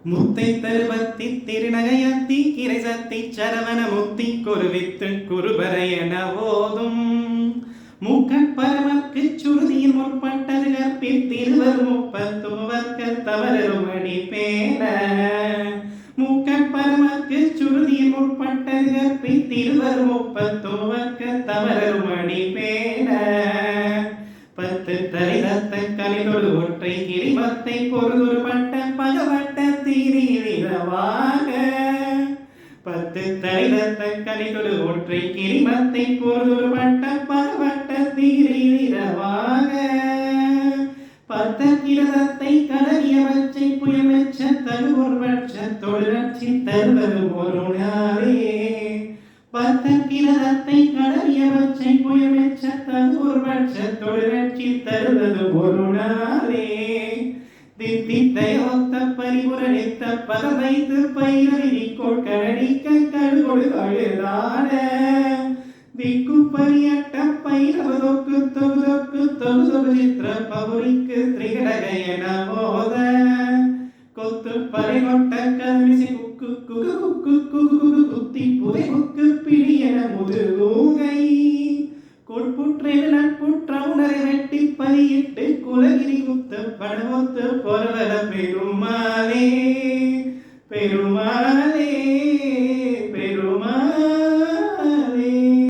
முத்தை தருவத்தி திருநகையத்தி கிரைசத்தி சரவண முத்தி குருவித்து குருபரை என ஓதும் மூக்கட் பரமற்கு சுருதியின் முற்பட்டது கற்பித்திருவர் முப்பத்துவர்க்க தவறுமடி பேர மூக்கட் பரமற்கு சுருதியின் முற்பட்டது கற்பித்திருவர் முப்பத்துவர்க்க தவறுமடி பேர பத்து தரிதத்த கலிதொரு ஒற்றை கிரிமத்தை பொருதுருப்பட்ட பகவட்ட தீரீரவாக பத்து தரிதத்த கலிதொரு ஒற்றை கிரிமத்தை பொருதுருப்பட்ட பகவட்ட தீரீரவாக பத்த கிரதத்தை கலவிய வச்சை புயமெச்ச தகுவர் பட்ச தொழிலட்சி தருவது ஒரு நாளே பத்த கிரதத்தை கடலிய வச்சை புயமெச்ச தகுவர் பட்ச தொழிலட்சி தருவது ஒரு நாளே தித்தித்தையொத்த பரிபுரணித்த பதம் வைத்து பயிரடி கொட்கடிக்க கடுகொடு அழுதாட திக்கு பரியட்ட பைரவதொக்கு தொகுதொக்கு தொகுதொகு சித்திர பவுரிக்கு திரிகடகையன போத கொத்து பறைகொட்ட கல்விசி குக்கு குகு குக்கு குகு குத்தி புதை குக்கு பிடியன முதுகூகை கொட்புற்றேன் நட்புற்ற உணரை வெட்டி பலியிட்டு குலகிரி குத்து படவொத்து பொருள பெருமாளே பெருமாளே